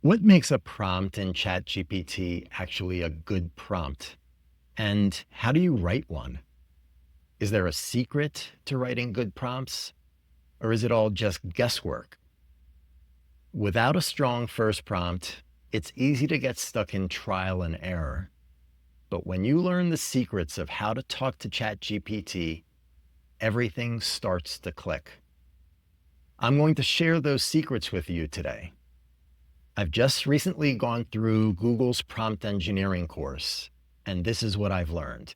What makes a prompt in ChatGPT actually a good prompt? And how do you write one? Is there a secret to writing good prompts? Or is it all just guesswork? Without a strong first prompt, it's easy to get stuck in trial and error. But when you learn the secrets of how to talk to ChatGPT, everything starts to click. I'm going to share those secrets with you today. I've just recently gone through Google's prompt engineering course, and this is what I've learned.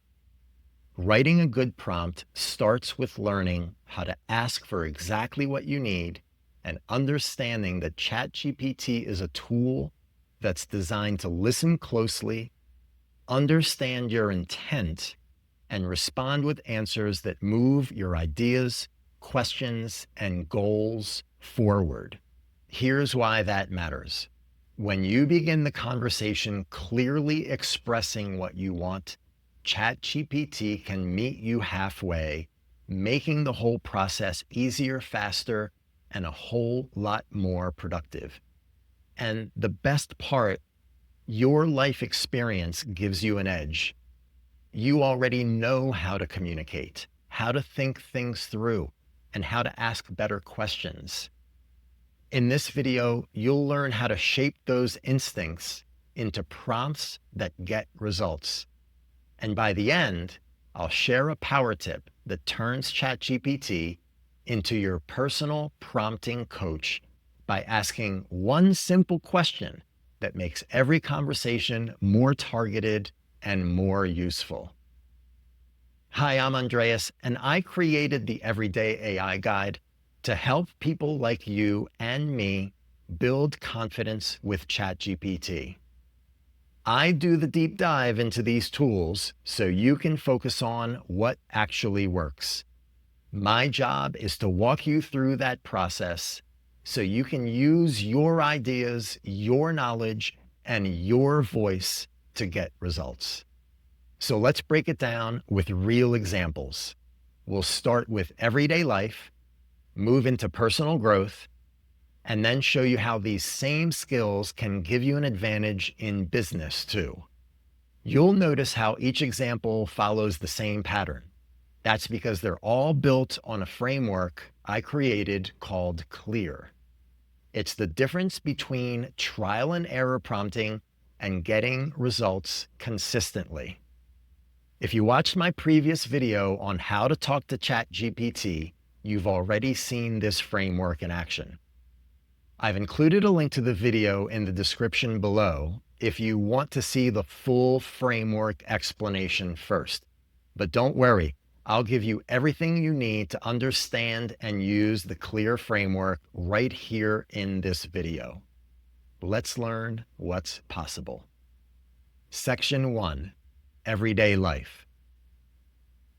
Writing a good prompt starts with learning how to ask for exactly what you need and understanding that ChatGPT is a tool that's designed to listen closely, understand your intent, and respond with answers that move your ideas, questions, and goals forward. Here's why that matters. When you begin the conversation clearly expressing what you want, ChatGPT can meet you halfway, making the whole process easier, faster, and a whole lot more productive. And the best part, your life experience gives you an edge. You already know how to communicate, how to think things through, and how to ask better questions. In this video, you'll learn how to shape those instincts into prompts that get results. And by the end, I'll share a power tip that turns ChatGPT into your personal prompting coach by asking one simple question that makes every conversation more targeted and more useful. Hi, I'm Andreas, and I created the Everyday AI Guide to help people like you and me build confidence with ChatGPT. I do the deep dive into these tools so you can focus on what actually works. My job is to walk you through that process so you can use your ideas, your knowledge, and your voice to get results. So let's break it down with real examples. We'll start with everyday life, move into personal growth, and then show you how these same skills can give you an advantage in business too. You'll notice how each example follows the same pattern. That's because they're all built on a framework I created called CLEAR. It's the difference between trial and error prompting and getting results consistently. If you watched my previous video on how to talk to ChatGPT, you've already seen this framework in action. I've included a link to the video in the description below if you want to see the full framework explanation first. But don't worry, I'll give you everything you need to understand and use the CLEAR framework right here in this video. Let's learn what's possible. Section 1, Everyday Life.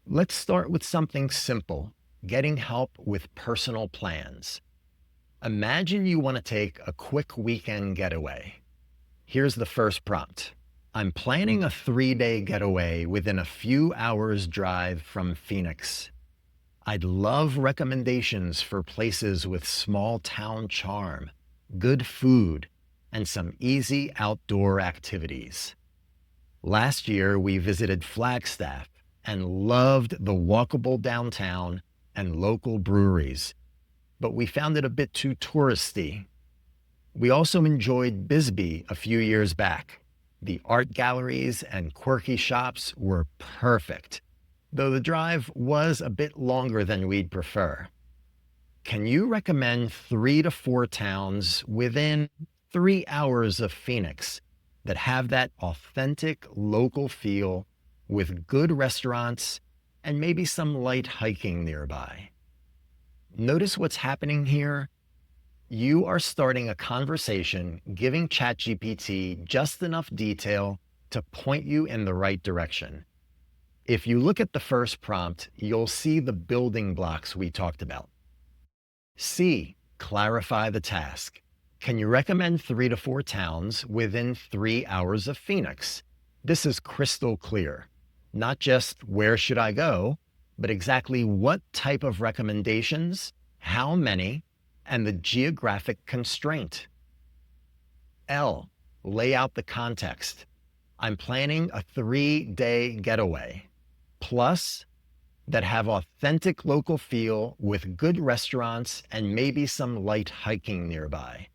Let's start with something simple, getting help with personal plans. Imagine you want to take a quick weekend getaway. Here's the first prompt. I'm planning a 3-day getaway within a few hours drive from Phoenix. I'd love recommendations for places with small town charm, good food, and some easy outdoor activities. Last year, we visited Flagstaff and loved the walkable downtown and local breweries, but we found it a bit too touristy. We also enjoyed Bisbee a few years back. The art galleries and quirky shops were perfect, though the drive was a bit longer than we'd prefer. Can you recommend 3 to 4 towns within 3 hours of Phoenix that have that authentic local feel with good restaurants and maybe some light hiking nearby? Notice what's happening here? You are starting a conversation, giving ChatGPT just enough detail to point you in the right direction. If you look at the first prompt, you'll see the building blocks we talked about. C, clarify the task. Can you recommend 3 to 4 towns within 3 hours of Phoenix? This is crystal clear. Not just where should I go, but exactly what type of recommendations, how many, and the geographic constraint. L, lay out the context. I'm planning a 3-day getaway. Plus, that have authentic local feel with good restaurants and maybe some light hiking nearby.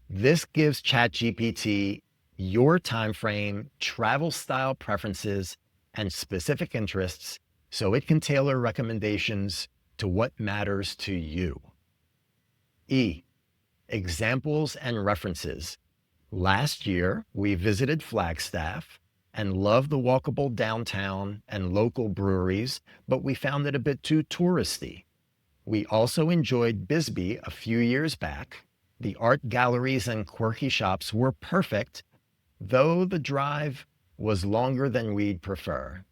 This gives ChatGPT your time frame, travel style preferences, and specific interests so it can tailor recommendations to what matters to you. E, examples and references. Last year, we visited Flagstaff and loved the walkable downtown and local breweries, but we found it a bit too touristy. We also enjoyed Bisbee a few years back. The art galleries and quirky shops were perfect, though the drive was longer than we'd prefer.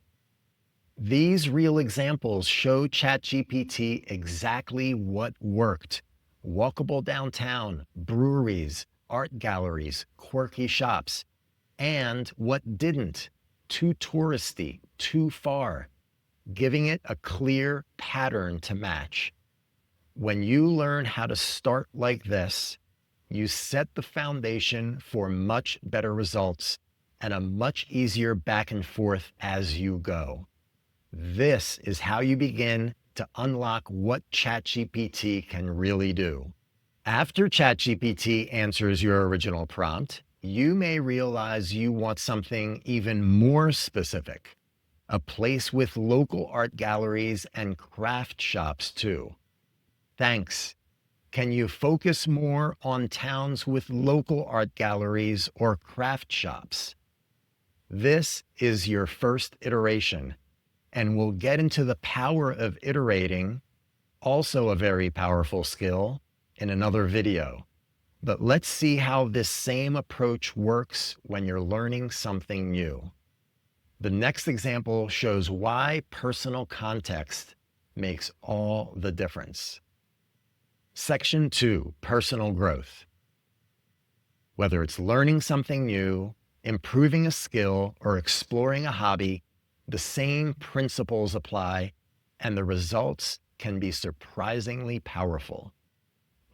These real examples show ChatGPT exactly what worked. Walkable downtown, breweries, art galleries, quirky shops, and what didn't, too touristy, too far, giving it a clear pattern to match. When you learn how to start like this, you set the foundation for much better results and a much easier back and forth as you go. This is how you begin to unlock what ChatGPT can really do. After ChatGPT answers your original prompt, you may realize you want something even more specific, a place with local art galleries and craft shops too. Thanks. Can you focus more on towns with local art galleries or craft shops? This is your first iteration, and we'll get into the power of iterating, also a very powerful skill, in another video. But let's see how this same approach works when you're learning something new. The next example shows why personal context makes all the difference. Section 2, personal growth. Whether it's learning something new, improving a skill, or exploring a hobby, the same principles apply, and the results can be surprisingly powerful.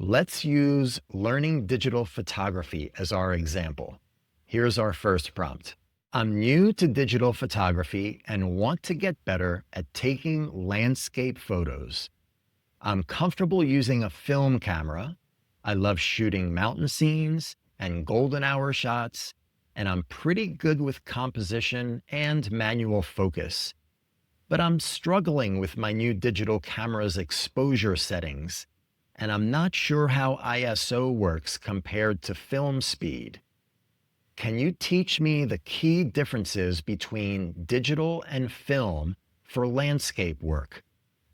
Let's use learning digital photography as our example. Here's our first prompt. I'm new to digital photography and want to get better at taking landscape photos. I'm comfortable using a film camera. I love shooting mountain scenes and golden hour shots, and I'm pretty good with composition and manual focus. But I'm struggling with my new digital camera's exposure settings, and I'm not sure how ISO works compared to film speed. Can you teach me the key differences between digital and film for landscape work,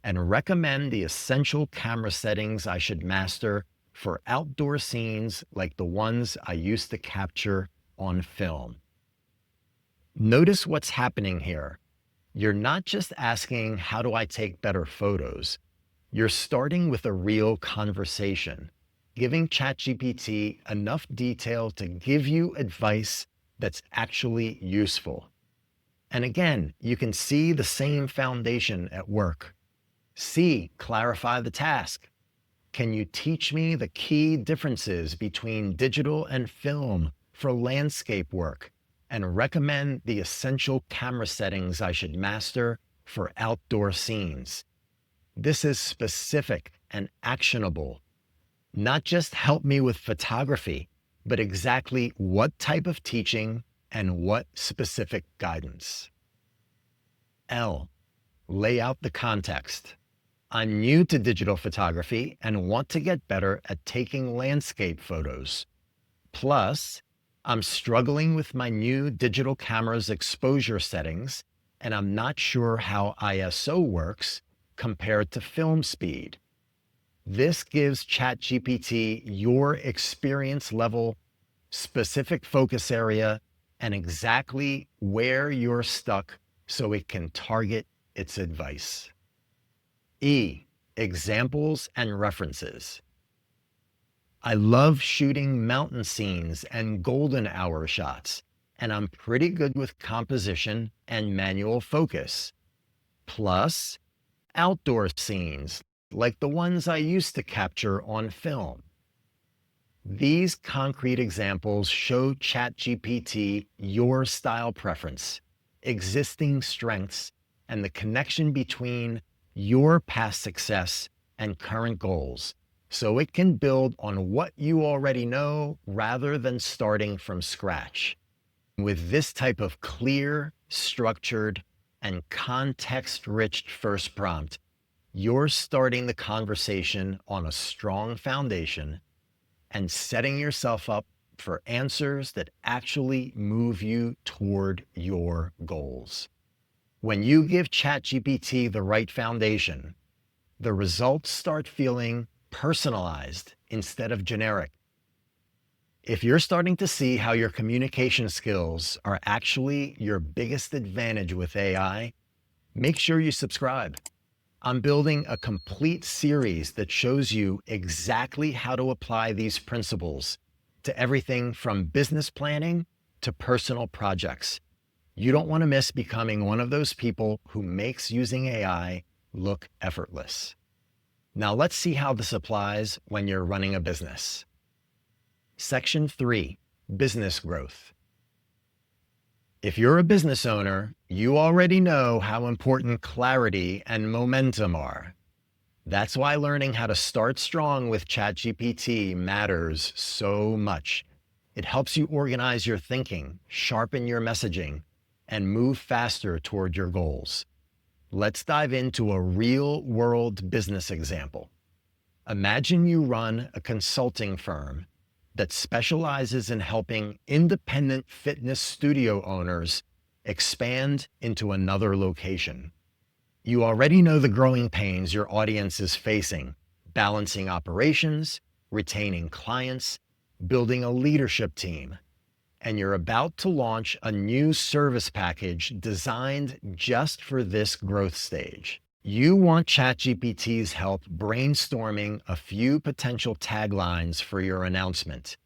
and recommend the essential camera settings I should master for outdoor scenes like the ones I used to capture on film? Notice what's happening here. You're not just asking, how do I take better photos? You're starting with a real conversation, giving ChatGPT enough detail to give you advice that's actually useful. And again, you can see the same foundation at work. C, clarify the task. Can you teach me the key differences between digital and film for landscape work, and recommend the essential camera settings I should master for outdoor scenes? This is specific and actionable. Not just help me with photography, but exactly what type of teaching and what specific guidance. L, lay out the context. I'm new to digital photography and want to get better at taking landscape photos. Plus, I'm struggling with my new digital camera's exposure settings, and I'm not sure how ISO works compared to film speed. This gives ChatGPT your experience level, specific focus area, and exactly where you're stuck so it can target its advice. E, examples and references. I love shooting mountain scenes and golden hour shots, and I'm pretty good with composition and manual focus. Plus, outdoor scenes like the ones I used to capture on film. These concrete examples show ChatGPT your style preference, existing strengths, and the connection between your past success and current goals, so it can build on what you already know rather than starting from scratch. With this type of clear, structured, and context-rich first prompt, you're starting the conversation on a strong foundation and setting yourself up for answers that actually move you toward your goals. When you give ChatGPT the right foundation, the results start feeling personalized instead of generic. If you're starting to see how your communication skills are actually your biggest advantage with AI, make sure you subscribe. I'm building a complete series that shows you exactly how to apply these principles to everything from business planning to personal projects. You don't want to miss becoming one of those people who makes using AI look effortless. Now let's see how this applies when you're running a business. Section 3, Business Growth. If you're a business owner, you already know how important clarity and momentum are. That's why learning how to start strong with ChatGPT matters so much. It helps you organize your thinking, sharpen your messaging, and move faster toward your goals. Let's dive into a real-world business example. Imagine you run a consulting firm that specializes in helping independent fitness studio owners expand into another location. You already know the growing pains your audience is facing, balancing operations, retaining clients, building a leadership team, and you're about to launch a new service package designed just for this growth stage. You want ChatGPT's help brainstorming a few potential taglines for your announcement,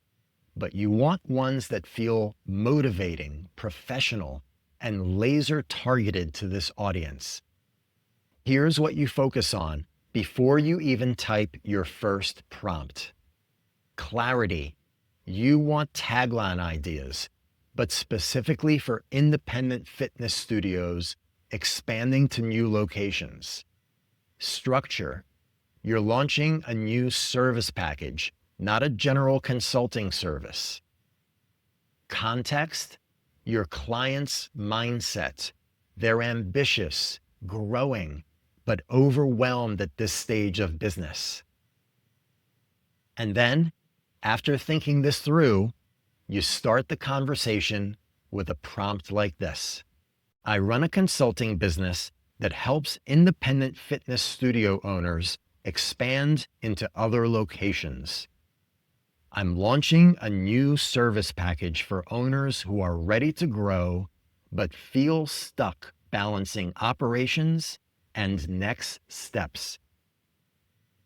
but you want ones that feel motivating, professional, and laser targeted to this audience. Here's what you focus on before you even type your first prompt. Clarity. You want tagline ideas, but specifically for independent fitness studios expanding to new locations. Structure. You're launching a new service package, not a general consulting service. Context. Your client's mindset. They're ambitious, growing, but overwhelmed at this stage of business. And then, after thinking this through, you start the conversation with a prompt like this. I run a consulting business that helps independent fitness studio owners expand into other locations. I'm launching a new service package for owners who are ready to grow, but feel stuck balancing operations and next steps.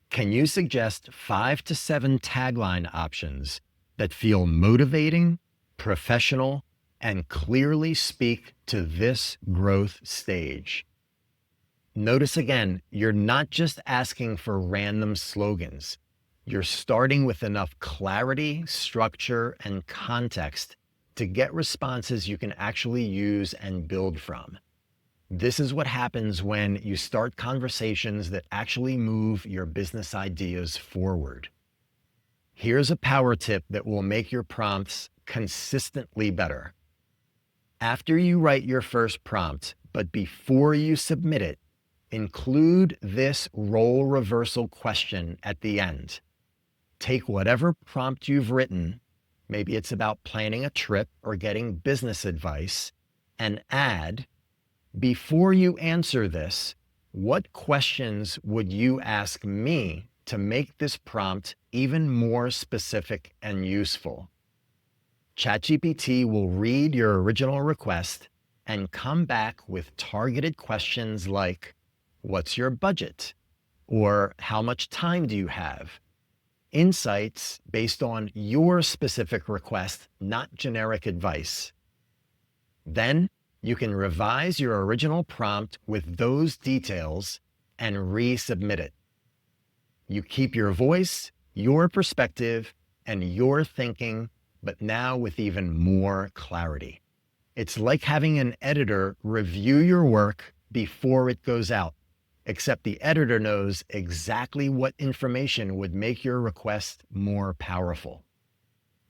Can you suggest 5 to 7 tagline options that feel motivating, professional, and clearly speak to this growth stage? Notice again, you're not just asking for random slogans. You're starting with enough clarity, structure, and context to get responses you can actually use and build from. This is what happens when you start conversations that actually move your business ideas forward. Here's a power tip that will make your prompts consistently better. After you write your first prompt, but before you submit it, include this role reversal question at the end. Take whatever prompt you've written, maybe it's about planning a trip or getting business advice, and add, before you answer this, what questions would you ask me to make this prompt even more specific and useful? ChatGPT will read your original request and come back with targeted questions like, what's your budget? Or how much time do you have? Insights based on your specific request, not generic advice. Then you can revise your original prompt with those details and resubmit it. You keep your voice, your perspective, and your thinking, but now with even more clarity. It's like having an editor review your work before it goes out, except the editor knows exactly what information would make your request more powerful.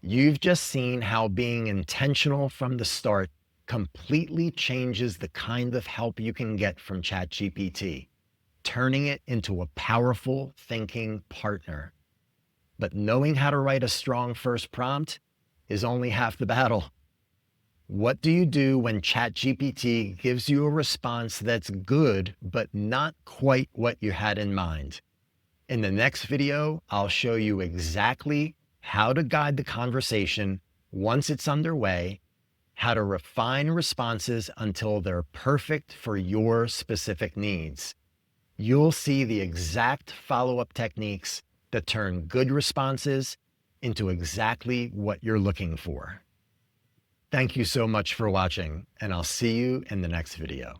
You've just seen how being intentional from the start completely changes the kind of help you can get from ChatGPT, turning it into a powerful thinking partner. But knowing how to write a strong first prompt is only half the battle. What do you do when ChatGPT gives you a response that's good, but not quite what you had in mind? In the next video, I'll show you exactly how to guide the conversation once it's underway, how to refine responses until they're perfect for your specific needs. You'll see the exact follow-up techniques that turn good responses into exactly what you're looking for. Thank you so much for watching, and I'll see you in the next video.